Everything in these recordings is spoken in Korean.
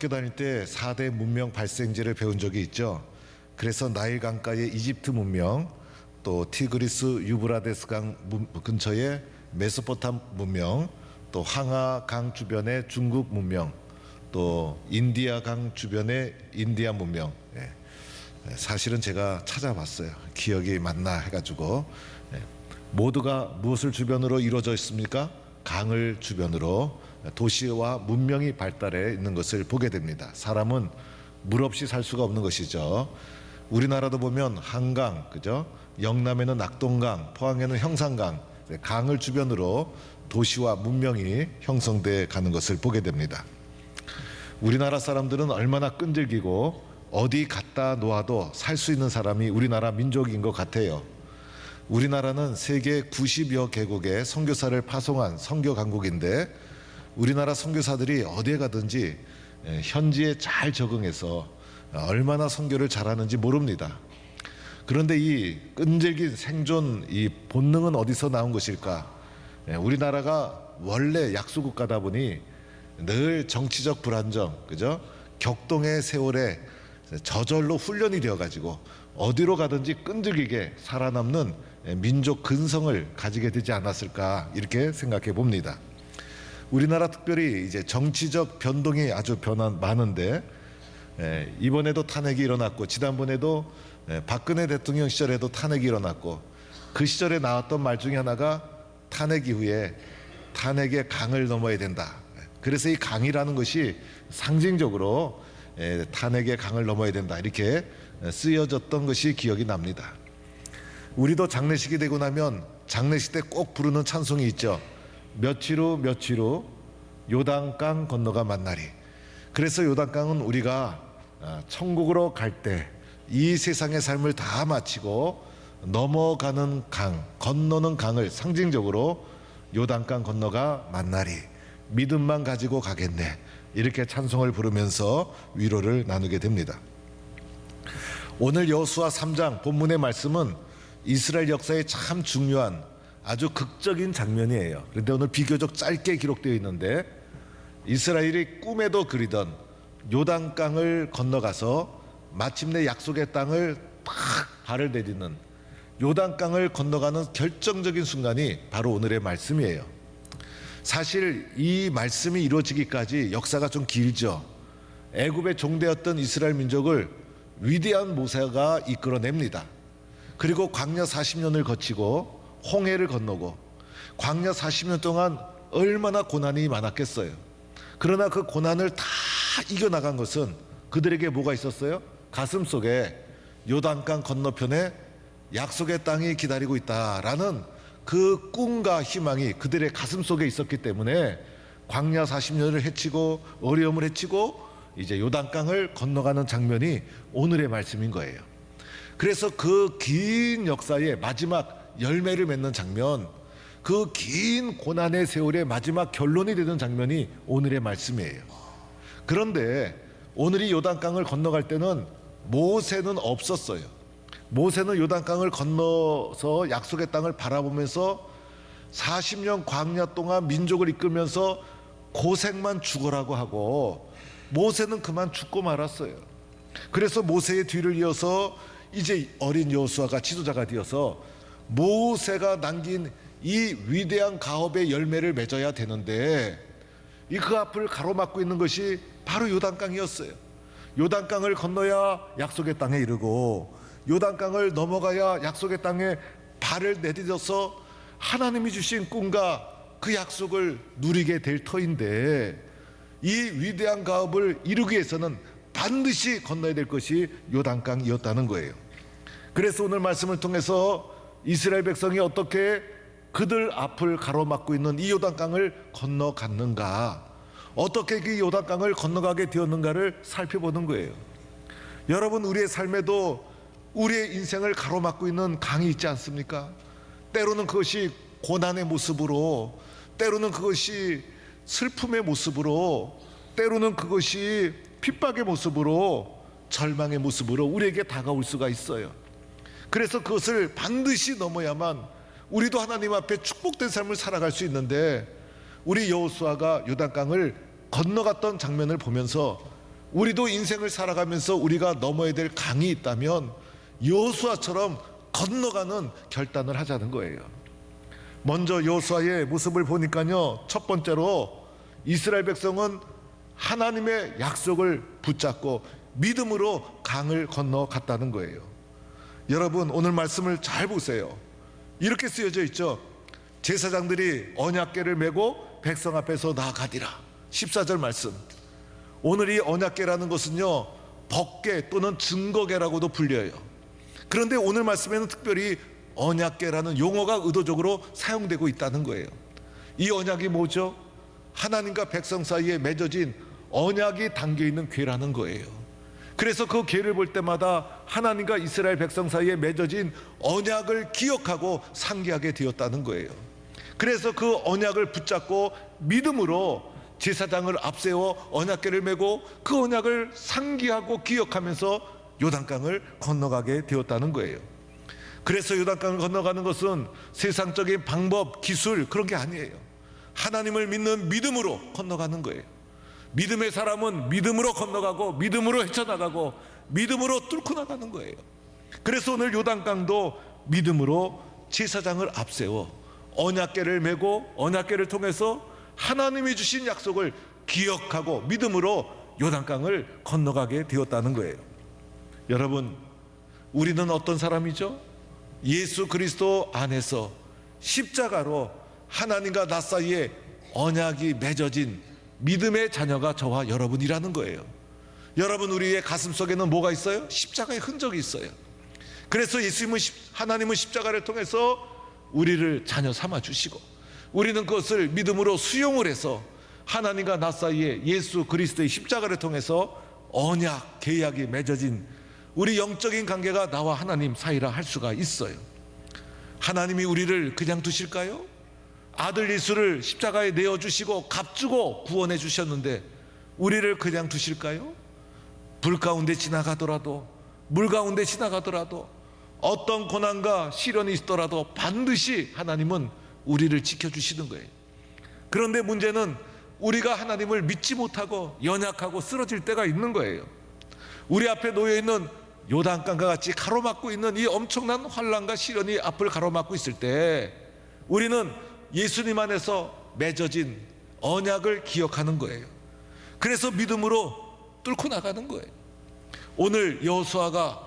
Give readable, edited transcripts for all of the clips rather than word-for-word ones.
학교 다닐 때 4대 문명 발생지를 배운 적이 있죠. 그래서 나일 강가의 이집트 문명, 또 티그리스 유브라데스 강 근처의 메소포타미아 문명, 또 황하 강 주변의 중국 문명, 또 인디아 강 주변의 인디아 문명. 사실은 제가 찾아봤어요. 기억이 맞나 해가지고. 모두가 무엇을 주변으로 이루어져 있습니까? 강을 주변으로 도시와 문명이 발달해 있는 것을 보게 됩니다. 사람은 물 없이 살 수가 없는 것이죠. 우리나라도 보면 한강, 그죠? 영남에는 낙동강, 포항에는 형산강, 강을 주변으로 도시와 문명이 형성돼 가는 것을 보게 됩니다. 우리나라 사람들은 얼마나 끈질기고 어디 갖다 놓아도 살 수 있는 사람이 우리나라 민족인 것 같아요. 우리나라는 세계 90여 개국의 선교사를 파송한 선교 강국인데 우리나라 선교사들이 어디에 가든지 현지에 잘 적응해서 얼마나 선교를 잘하는지 모릅니다. 그런데 이 끈질긴 생존 이 본능은 어디서 나온 것일까? 우리나라가 원래 약소국가다 보니 늘 정치적 불안정, 그죠? 격동의 세월에 저절로 훈련이 되어가지고 어디로 가든지 끈질기게 살아남는 민족 근성을 가지게 되지 않았을까 이렇게 생각해 봅니다. 우리나라 특별히 이제 정치적 변동이 아주 많은데 이번에도 탄핵이 일어났고 지난번에도 박근혜 대통령 시절에도 탄핵이 일어났고 그 시절에 나왔던 말 중에 하나가 탄핵 이후에 탄핵의 강을 넘어야 된다. 그래서 이 강이라는 것이 상징적으로 탄핵의 강을 넘어야 된다 이렇게 쓰여졌던 것이 기억이 납니다. 우리도 장례식이 되고 나면 장례식 때 꼭 부르는 찬송이 있죠. 며칠 후 요단강 건너가 만나리. 그래서 요단강은 우리가 천국으로 갈 때 이 세상의 삶을 다 마치고 넘어가는 강, 건너는 강을 상징적으로 요단강 건너가 만나리. 믿음만 가지고 가겠네. 이렇게 찬송을 부르면서 위로를 나누게 됩니다. 오늘 여호수아 3장 본문의 말씀은 이스라엘 역사에 참 중요한 아주 극적인 장면이에요. 그런데 오늘 비교적 짧게 기록되어 있는데 이스라엘이 꿈에도 그리던 요단강을 건너가서 마침내 약속의 땅을 탁 발을 내딛는 요단강을 건너가는 결정적인 순간이 바로 오늘의 말씀이에요. 사실 이 말씀이 이루어지기까지 역사가 좀 길죠. 애굽의 종되었던 이스라엘 민족을 위대한 모세가 이끌어냅니다. 그리고 광야 40년을 거치고 홍해를 건너고 광야 40년 동안 얼마나 고난이 많았겠어요. 그러나 그 고난을 다 이겨나간 것은 그들에게 뭐가 있었어요? 가슴 속에 요단강 건너편에 약속의 땅이 기다리고 있다라는 그 꿈과 희망이 그들의 가슴 속에 있었기 때문에 광야 40년을 헤치고 어려움을 헤치고 이제 요단강을 건너가는 장면이 오늘의 말씀인 거예요. 그래서 그 긴 역사의 마지막 열매를 맺는 장면, 그 긴 고난의 세월의 마지막 결론이 되는 장면이 오늘의 말씀이에요. 그런데 오늘 이 요단강을 건너갈 때는 모세는 없었어요. 모세는 요단강을 건너서 약속의 땅을 바라보면서 40년 광야 동안 민족을 이끌면서 고생만 죽으라고 하고 모세는 그만 죽고 말았어요. 그래서 모세의 뒤를 이어서 이제 어린 여호수아가 지도자가 되어서 모세가 남긴 이 위대한 가업의 열매를 맺어야 되는데 이 그 앞을 가로막고 있는 것이 바로 요단강이었어요. 요단강을 건너야 약속의 땅에 이르고 요단강을 넘어가야 약속의 땅에 발을 내딛어서 하나님이 주신 꿈과 그 약속을 누리게 될 터인데 이 위대한 가업을 이루기 위해서는 반드시 건너야 될 것이 요단강이었다는 거예요. 그래서 오늘 말씀을 통해서 이스라엘 백성이 어떻게 그들 앞을 가로막고 있는 이 요단강을 건너갔는가, 어떻게 그 요단강을 건너가게 되었는가를 살펴보는 거예요. 여러분, 우리의 삶에도 우리의 인생을 가로막고 있는 강이 있지 않습니까? 때로는 그것이 고난의 모습으로, 때로는 그것이 슬픔의 모습으로, 때로는 그것이 핍박의 모습으로, 절망의 모습으로 우리에게 다가올 수가 있어요. 그래서 그것을 반드시 넘어야만 우리도 하나님 앞에 축복된 삶을 살아갈 수 있는데, 우리 여호수아가 요단강을 건너갔던 장면을 보면서 우리도 인생을 살아가면서 우리가 넘어야 될 강이 있다면 여호수아처럼 건너가는 결단을 하자는 거예요. 먼저 여호수아의 모습을 보니까요, 첫 번째로 이스라엘 백성은 하나님의 약속을 붙잡고 믿음으로 강을 건너갔다는 거예요. 여러분, 오늘 말씀을 잘 보세요. 이렇게 쓰여져 있죠. 제사장들이 언약궤를 메고 백성 앞에서 나아가리라. 14절 말씀. 오늘 이 언약궤라는 것은요, 법궤 또는 증거궤라고도 불려요. 그런데 오늘 말씀에는 특별히 언약궤라는 용어가 의도적으로 사용되고 있다는 거예요. 이 언약이 뭐죠? 하나님과 백성 사이에 맺어진 언약이 담겨있는 궤라는 거예요. 그래서 그 궤를 볼 때마다 하나님과 이스라엘 백성 사이에 맺어진 언약을 기억하고 상기하게 되었다는 거예요. 그래서 그 언약을 붙잡고 믿음으로 제사장을 앞세워 언약궤를 메고 그 언약을 상기하고 기억하면서 요단강을 건너가게 되었다는 거예요. 그래서 요단강을 건너가는 것은 세상적인 방법, 기술, 그런 게 아니에요. 하나님을 믿는 믿음으로 건너가는 거예요. 믿음의 사람은 믿음으로 건너가고 믿음으로 헤쳐나가고 믿음으로 뚫고 나가는 거예요. 그래서 오늘 요단강도 믿음으로 제사장을 앞세워 언약궤를 메고 언약궤를 통해서 하나님이 주신 약속을 기억하고 믿음으로 요단강을 건너가게 되었다는 거예요. 여러분, 우리는 어떤 사람이죠? 예수 그리스도 안에서 십자가로 하나님과 나 사이에 언약이 맺어진 믿음의 자녀가 저와 여러분이라는 거예요. 여러분, 우리의 가슴 속에는 뭐가 있어요? 십자가의 흔적이 있어요. 그래서 하나님은 십자가를 통해서 우리를 자녀 삼아 주시고 우리는 그것을 믿음으로 수용을 해서 하나님과 나 사이에 예수 그리스도의 십자가를 통해서 언약, 계약이 맺어진 우리 영적인 관계가 나와 하나님 사이라 할 수가 있어요. 하나님이 우리를 그냥 두실까요? 아들 예수를 십자가에 내어주시고 값주고 구원해 주셨는데 우리를 그냥 두실까요? 불 가운데 지나가더라도, 물 가운데 지나가더라도, 어떤 고난과 시련이 있더라도 반드시 하나님은 우리를 지켜주시는 거예요. 그런데 문제는 우리가 하나님을 믿지 못하고 연약하고 쓰러질 때가 있는 거예요. 우리 앞에 놓여있는 요단강과 같이 가로막고 있는 이 엄청난 환난과 시련이 앞을 가로막고 있을 때 우리는 예수님 안에서 맺어진 언약을 기억하는 거예요. 그래서 믿음으로 뚫고 나가는 거예요. 오늘 여호수아가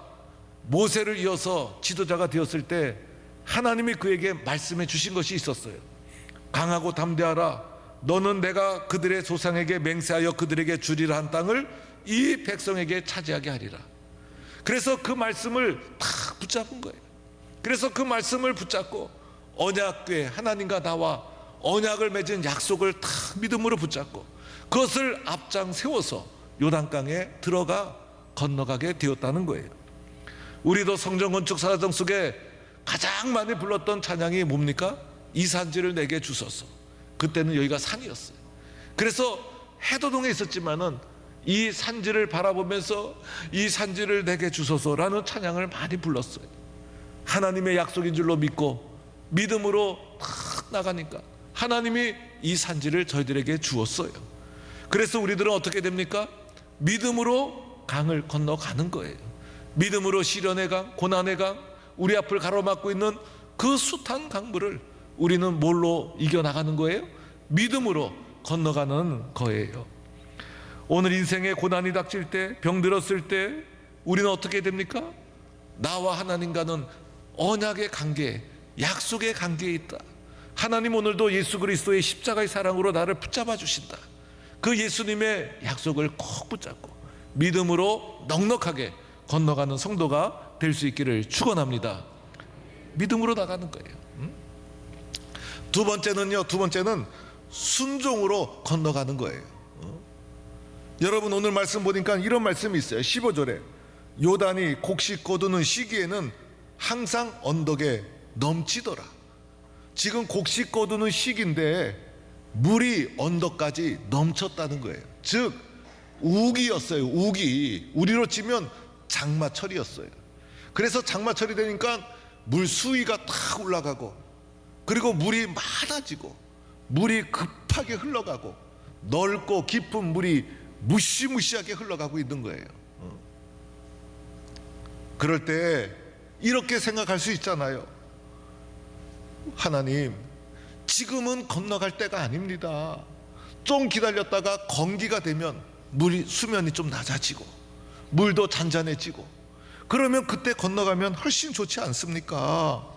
모세를 이어서 지도자가 되었을 때 하나님이 그에게 말씀해 주신 것이 있었어요. 강하고 담대하라. 너는 내가 그들의 조상에게 맹세하여 그들에게 주리라 한 땅을 이 백성에게 차지하게 하리라. 그래서 그 말씀을 탁 붙잡은 거예요. 그래서 그 말씀을 붙잡고 언약궤, 하나님과 나와 언약을 맺은 약속을 탁 믿음으로 붙잡고 그것을 앞장 세워서 요단강에 들어가 건너가게 되었다는 거예요. 우리도 성전 건축 사정 속에 가장 많이 불렀던 찬양이 뭡니까? 이 산지를 내게 주소서. 그때는 여기가 산이었어요. 그래서 해도동에 있었지만은 이 산지를 바라보면서 이 산지를 내게 주소서라는 찬양을 많이 불렀어요. 하나님의 약속인 줄로 믿고 믿음으로 탁 나가니까 하나님이 이 산지를 저희들에게 주었어요. 그래서 우리들은 어떻게 됩니까? 믿음으로 강을 건너가는 거예요. 믿음으로 시련의 강, 고난의 강, 우리 앞을 가로막고 있는 그 숱한 강물을 우리는 뭘로 이겨나가는 거예요? 믿음으로 건너가는 거예요. 오늘 인생에 고난이 닥칠 때, 병들었을 때 우리는 어떻게 됩니까? 나와 하나님과는 언약의 관계, 약속의 관계에 있다. 하나님 오늘도 예수 그리스도의 십자가의 사랑으로 나를 붙잡아 주신다. 그 예수님의 약속을 꼭 붙잡고 믿음으로 넉넉하게 건너가는 성도가 될 수 있기를 축원합니다. 믿음으로 나가는 거예요. 두 번째는 순종으로 건너가는 거예요. 여러분, 오늘 말씀 보니까 이런 말씀이 있어요. 15절에 요단이 곡식 거두는 시기에는 항상 언덕에 넘치더라. 지금 곡식 거두는 시기인데 물이 언덕까지 넘쳤다는 거예요. 즉 우기였어요. 우기. 우리로 치면 장마철이었어요. 그래서 장마철이 되니까 물 수위가 탁 올라가고 그리고 물이 많아지고 물이 급하게 흘러가고 넓고 깊은 물이 무시무시하게 흘러가고 있는 거예요. 그럴 때 이렇게 생각할 수 있잖아요. 하나님, 지금은 건너갈 때가 아닙니다. 좀 기다렸다가 건기가 되면 수면이 좀 낮아지고 물도 잔잔해지고 그러면 그때 건너가면 훨씬 좋지 않습니까?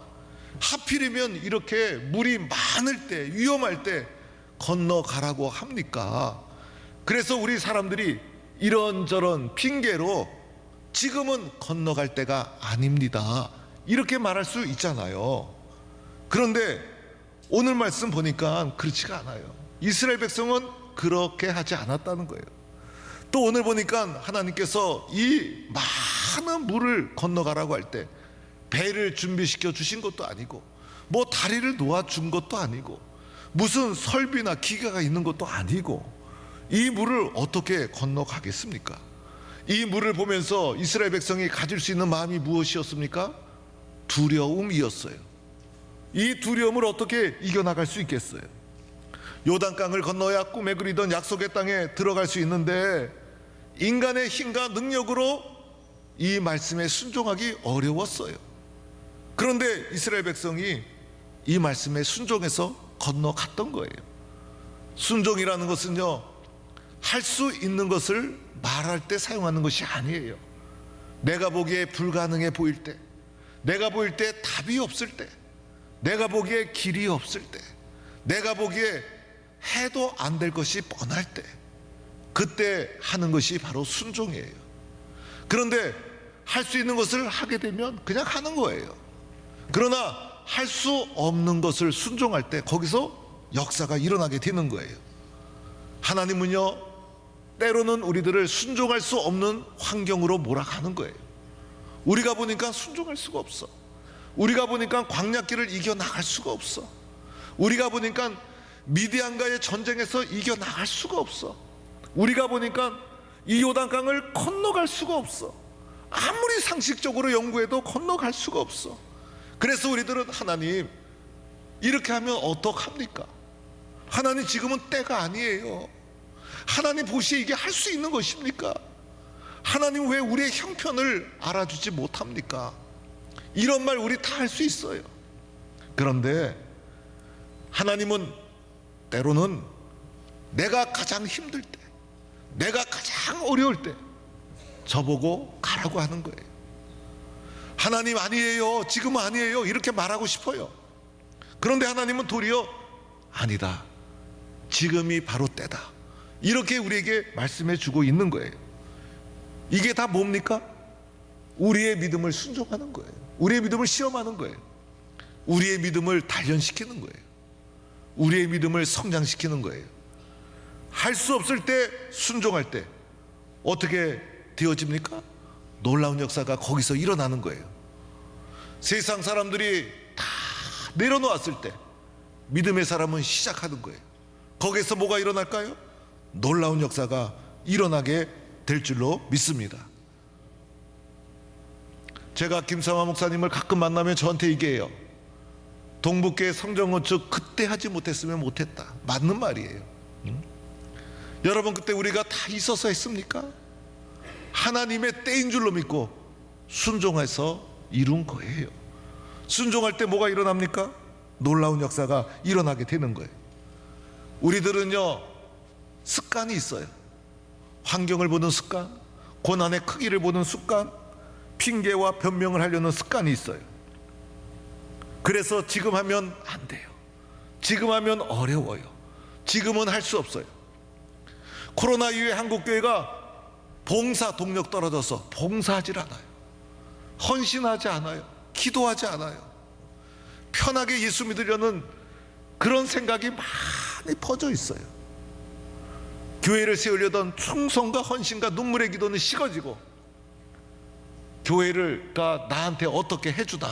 하필이면 이렇게 물이 많을 때, 위험할 때 건너가라고 합니까? 그래서 우리 사람들이 이런저런 핑계로 지금은 건너갈 때가 아닙니다, 이렇게 말할 수 있잖아요. 그런데 오늘 말씀 보니까 그렇지가 않아요. 이스라엘 백성은 그렇게 하지 않았다는 거예요. 또 오늘 보니까 하나님께서 이 많은 물을 건너가라고 할 때 배를 준비시켜 주신 것도 아니고 뭐 다리를 놓아준 것도 아니고 무슨 설비나 기계가 있는 것도 아니고 이 물을 어떻게 건너가겠습니까? 이 물을 보면서 이스라엘 백성이 가질 수 있는 마음이 무엇이었습니까? 두려움이었어요. 이 두려움을 어떻게 이겨나갈 수 있겠어요? 요단강을 건너야 꿈에 그리던 약속의 땅에 들어갈 수 있는데 인간의 힘과 능력으로 이 말씀에 순종하기 어려웠어요. 그런데 이스라엘 백성이 이 말씀에 순종해서 건너갔던 거예요. 순종이라는 것은요, 할 수 있는 것을 말할 때 사용하는 것이 아니에요. 내가 보기에 불가능해 보일 때, 내가 보일 때 답이 없을 때, 내가 보기에 길이 없을 때, 내가 보기에 해도 안 될 것이 뻔할 때, 그때 하는 것이 바로 순종이에요. 그런데 할 수 있는 것을 하게 되면 그냥 하는 거예요. 그러나 할 수 없는 것을 순종할 때 거기서 역사가 일어나게 되는 거예요. 하나님은요, 때로는 우리들을 순종할 수 없는 환경으로 몰아가는 거예요. 우리가 보니까 순종할 수가 없어. 우리가 보니까 광야길을 이겨나갈 수가 없어. 우리가 보니까 미디안과의 전쟁에서 이겨나갈 수가 없어. 우리가 보니까 이 요단강을 건너갈 수가 없어. 아무리 상식적으로 연구해도 건너갈 수가 없어. 그래서 우리들은 하나님, 이렇게 하면 어떡합니까? 하나님, 지금은 때가 아니에요. 하나님 보시기에 이게 할 수 있는 것입니까? 하나님, 왜 우리의 형편을 알아주지 못합니까? 이런 말 우리 다 할 수 있어요. 그런데 하나님은 때로는 내가 가장 힘들 때, 내가 가장 어려울 때 저보고 가라고 하는 거예요. 하나님, 아니에요, 지금은 아니에요, 이렇게 말하고 싶어요. 그런데 하나님은 도리어 아니다, 지금이 바로 때다, 이렇게 우리에게 말씀해 주고 있는 거예요. 이게 다 뭡니까? 우리의 믿음을 순종하는 거예요. 우리의 믿음을 시험하는 거예요. 우리의 믿음을 단련시키는 거예요. 우리의 믿음을 성장시키는 거예요. 할 수 없을 때, 순종할 때 어떻게 되어집니까? 놀라운 역사가 거기서 일어나는 거예요. 세상 사람들이 다 내려놓았을 때 믿음의 사람은 시작하는 거예요. 거기서 뭐가 일어날까요? 놀라운 역사가 일어나게 될 줄로 믿습니다. 제가 김삼화 목사님을 가끔 만나면 저한테 얘기해요. 동북교회 성전 건축 그때 하지 못했으면 못했다. 맞는 말이에요. 여러분, 그때 우리가 다 있어서 했습니까? 하나님의 때인 줄로 믿고 순종해서 이룬 거예요. 순종할 때 뭐가 일어납니까? 놀라운 역사가 일어나게 되는 거예요. 우리들은요, 습관이 있어요. 환경을 보는 습관, 고난의 크기를 보는 습관, 핑계와 변명을 하려는 습관이 있어요. 그래서 지금 하면 안 돼요, 지금 하면 어려워요, 지금은 할 수 없어요. 코로나 이후에 한국교회가 봉사 동력 떨어져서 봉사하지 않아요, 헌신하지 않아요, 기도하지 않아요. 편하게 예수 믿으려는 그런 생각이 많이 퍼져 있어요. 교회를 세우려던 충성과 헌신과 눈물의 기도는 식어지고, 교회가 나한테 어떻게 해주다,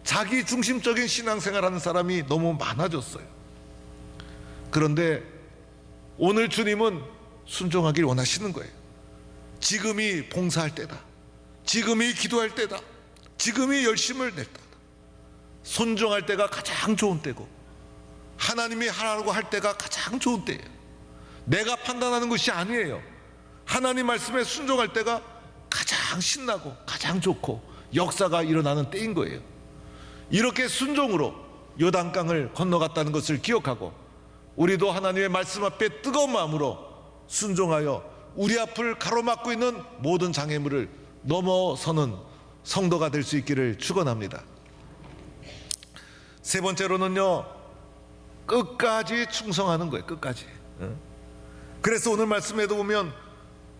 자기 중심적인 신앙생활하는 사람이 너무 많아졌어요. 그런데 오늘 주님은 순종하길 원하시는 거예요. 지금이 봉사할 때다, 지금이 기도할 때다, 지금이 열심을 낼 때다. 순종할 때가 가장 좋은 때고, 하나님이 하라고 할 때가 가장 좋은 때예요. 내가 판단하는 것이 아니에요. 하나님 말씀에 순종할 때가 가장 신나고 가장 좋고 역사가 일어나는 때인 거예요. 이렇게 순종으로 요단강을 건너갔다는 것을 기억하고 우리도 하나님의 말씀 앞에 뜨거운 마음으로 순종하여 우리 앞을 가로막고 있는 모든 장애물을 넘어서는 성도가 될 수 있기를 축원합니다. 세 번째로는요, 끝까지 충성하는 거예요. 끝까지. 그래서 오늘 말씀에도 보면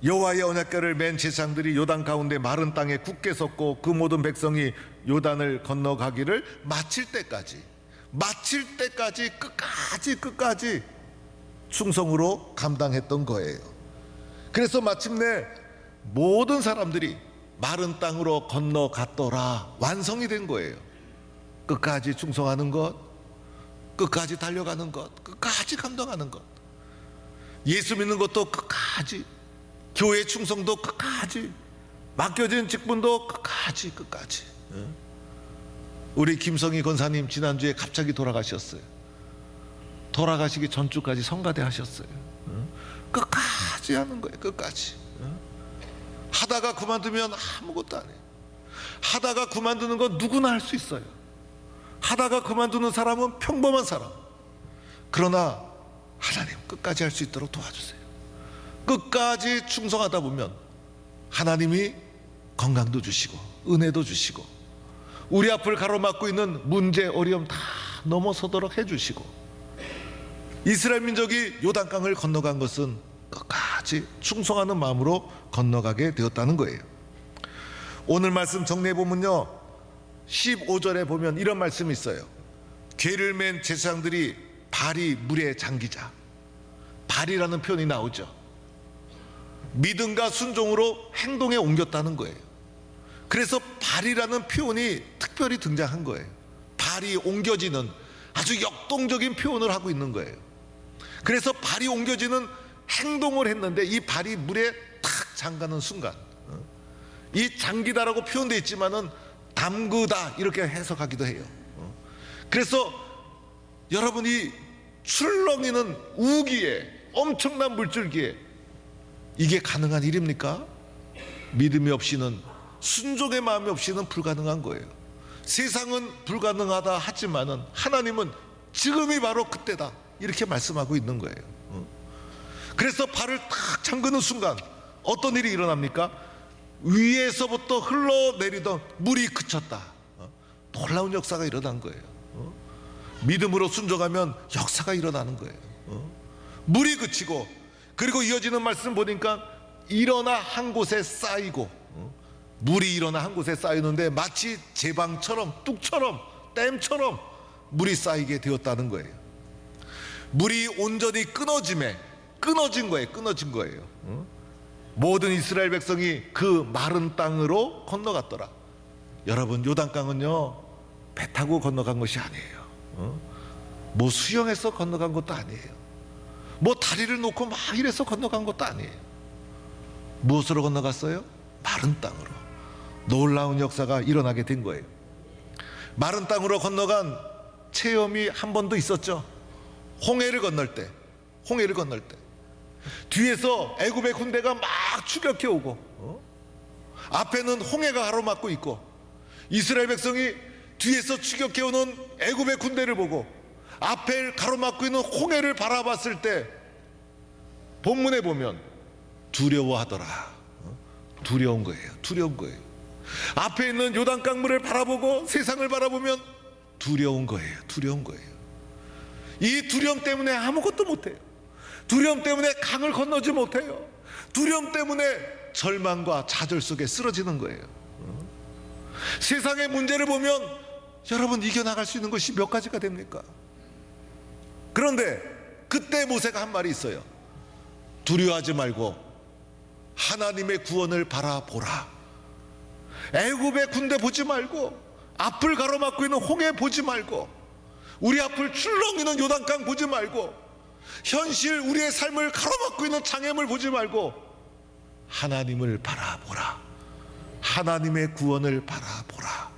여호와의 언약궤를 맨 제사장들이 요단 가운데 마른 땅에 굳게 섰고 그 모든 백성이 요단을 건너가기를 마칠 때까지 끝까지 충성으로 감당했던 거예요. 그래서 마침내 모든 사람들이 마른 땅으로 건너갔더라. 완성이 된 거예요. 끝까지 충성하는 것, 끝까지 달려가는 것, 끝까지 감당하는 것, 예수 믿는 것도 끝까지, 교회 충성도 끝까지, 맡겨진 직분도 끝까지. 우리 김성희 권사님 지난주에 갑자기 돌아가셨어요. 돌아가시기 전주까지 성가대 하셨어요. 끝까지 하는 거예요. 끝까지. 하다가 그만두면 아무것도 안 해요. 하다가 그만두는 건 누구나 할 수 있어요. 하다가 그만두는 사람은 평범한 사람. 그러나 하나님 끝까지 할 수 있도록 도와주세요. 끝까지 충성하다 보면 하나님이 건강도 주시고 은혜도 주시고 우리 앞을 가로막고 있는 문제 어려움 다 넘어서도록 해주시고, 이스라엘 민족이 요단강을 건너간 것은 끝까지 충성하는 마음으로 건너가게 되었다는 거예요. 오늘 말씀 정리해 보면요, 15절에 보면 이런 말씀이 있어요. 궤를 맨 제사장들이 발이 물에 잠기자. 발이라는 표현이 나오죠. 믿음과 순종으로 행동에 옮겼다는 거예요. 그래서 발이라는 표현이 특별히 등장한 거예요. 발이 옮겨지는 아주 역동적인 표현을 하고 있는 거예요. 그래서 발이 옮겨지는 행동을 했는데 이 발이 물에 탁 잠가는 순간, 이 잠기다라고 표현되어 있지만은 담그다 이렇게 해석하기도 해요. 그래서 여러분이 출렁이는 우기에, 엄청난 물줄기에 이게 가능한 일입니까? 믿음이 없이는, 순종의 마음이 없이는 불가능한 거예요. 세상은 불가능하다 하지만은 하나님은 지금이 바로 그때다 이렇게 말씀하고 있는 거예요. 그래서 발을 탁 잠그는 순간 어떤 일이 일어납니까? 위에서부터 흘러내리던 물이 그쳤다. 놀라운 역사가 일어난 거예요. 믿음으로 순종하면 역사가 일어나는 거예요. 물이 그치고, 그리고 이어지는 말씀 보니까 일어나 한 곳에 쌓이고, 물이 일어나 한 곳에 쌓이는데 마치 제방처럼, 뚝처럼, 댐처럼 물이 쌓이게 되었다는 거예요. 물이 온전히 끊어진 거예요. 모든 이스라엘 백성이 그 마른 땅으로 건너갔더라. 여러분, 요단강은요 배 타고 건너간 것이 아니에요. 뭐 수영해서 건너간 것도 아니에요. 뭐 다리를 놓고 막 이래서 건너간 것도 아니에요. 무엇으로 건너갔어요? 마른 땅으로. 놀라운 역사가 일어나게 된 거예요. 마른 땅으로 건너간 체험이 한 번도 있었죠. 홍해를 건널 때 뒤에서 애굽의 군대가 막 추격해 오고, 앞에는 홍해가 가로막고 있고, 이스라엘 백성이 뒤에서 추격해 오는 애굽의 군대를 보고 앞에 가로막고 있는 홍해를 바라봤을 때 본문에 보면 두려워하더라. 두려운 거예요. 앞에 있는 요단강물을 바라보고 세상을 바라보면 두려운 거예요. 이 두려움 때문에 아무것도 못해요. 두려움 때문에 강을 건너지 못해요. 두려움 때문에 절망과 좌절 속에 쓰러지는 거예요. 세상의 문제를 보면 여러분, 이겨나갈 수 있는 것이 몇 가지가 됩니까? 그런데 그때 모세가 한 말이 있어요. 두려워하지 말고 하나님의 구원을 바라보라. 애굽의 군대 보지 말고, 앞을 가로막고 있는 홍해 보지 말고, 우리 앞을 출렁이는 요단강 보지 말고, 현실 우리의 삶을 가로막고 있는 장애물 보지 말고 하나님을 바라보라. 하나님의 구원을 바라보라.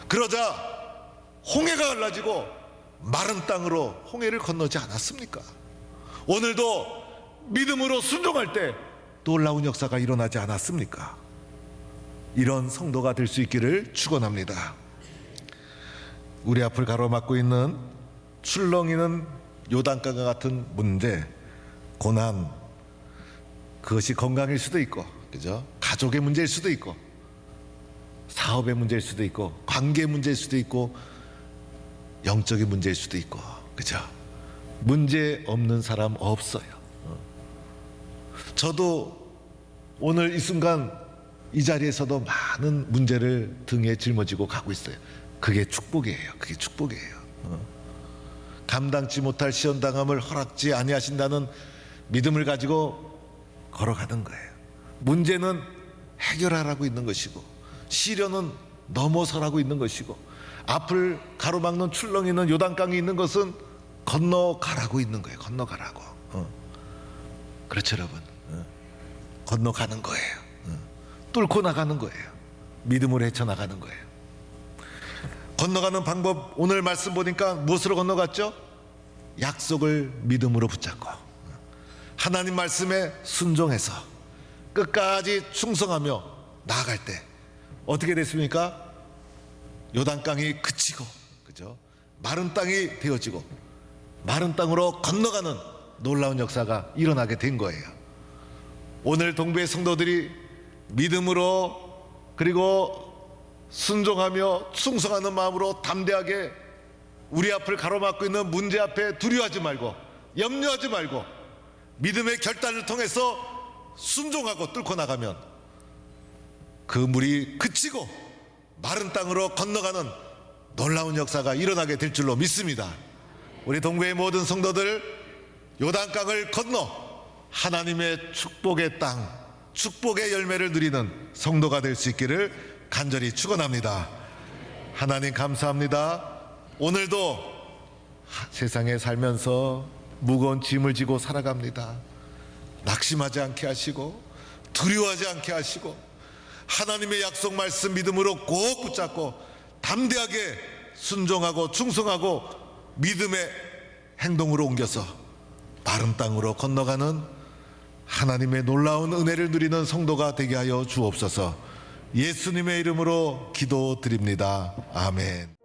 그러자 홍해가 갈라지고 마른 땅으로 홍해를 건너지 않았습니까? 오늘도 믿음으로 순종할 때 놀라운 역사가 일어나지 않았습니까? 이런 성도가 될 수 있기를 축원합니다. 우리 앞을 가로막고 있는 출렁이는 요단강과 같은 문제, 고난, 그것이 건강일 수도 있고, 그죠? 가족의 문제일 수도 있고, 사업의 문제일 수도 있고, 관계 문제일 수도 있고, 영적인 문제일 수도 있고, 그죠? 문제 없는 사람 없어요. 저도 오늘 이 순간 이 자리에서도 많은 문제를 등에 짊어지고 가고 있어요. 그게 축복이에요. 그게 축복이에요. 감당치 못할 시험당함을 허락지 아니하신다는 믿음을 가지고 걸어가는 거예요. 문제는 해결하라고 있는 것이고, 시련은 넘어서라고 있는 것이고, 앞을 가로막는 출렁이는 요단강이 있는 것은 건너가라고 있는 거예요. 건너가라고. 그렇죠, 여러분. 건너가는 거예요. 뚫고 나가는 거예요. 믿음으로 헤쳐나가는 거예요. 건너가는 방법, 오늘 말씀 보니까 무엇으로 건너갔죠? 약속을 믿음으로 붙잡고 하나님 말씀에 순종해서 끝까지 충성하며 나아갈 때 어떻게 됐습니까? 요단강이 그치고, 그죠? 마른 땅이 되어지고 마른 땅으로 건너가는 놀라운 역사가 일어나게 된 거예요. 오늘 동부의 성도들이 믿음으로 그리고 순종하며 충성하는 마음으로 담대하게 우리 앞을 가로막고 있는 문제 앞에 두려워하지 말고 염려하지 말고 믿음의 결단을 통해서 순종하고 뚫고 나가면 그 물이 그치고 마른 땅으로 건너가는 놀라운 역사가 일어나게 될 줄로 믿습니다. 우리 동부의 모든 성도들 요단강을 건너 하나님의 축복의 땅, 축복의 열매를 누리는 성도가 될 수 있기를 간절히 축원합니다. 하나님 감사합니다. 오늘도 세상에 살면서 무거운 짐을 지고 살아갑니다. 낙심하지 않게 하시고 두려워하지 않게 하시고 하나님의 약속 말씀 믿음으로 꼭 붙잡고 담대하게 순종하고 충성하고 믿음의 행동으로 옮겨서 마른 땅으로 건너가는 하나님의 놀라운 은혜를 누리는 성도가 되게 하여 주옵소서. 예수님의 이름으로 기도드립니다. 아멘.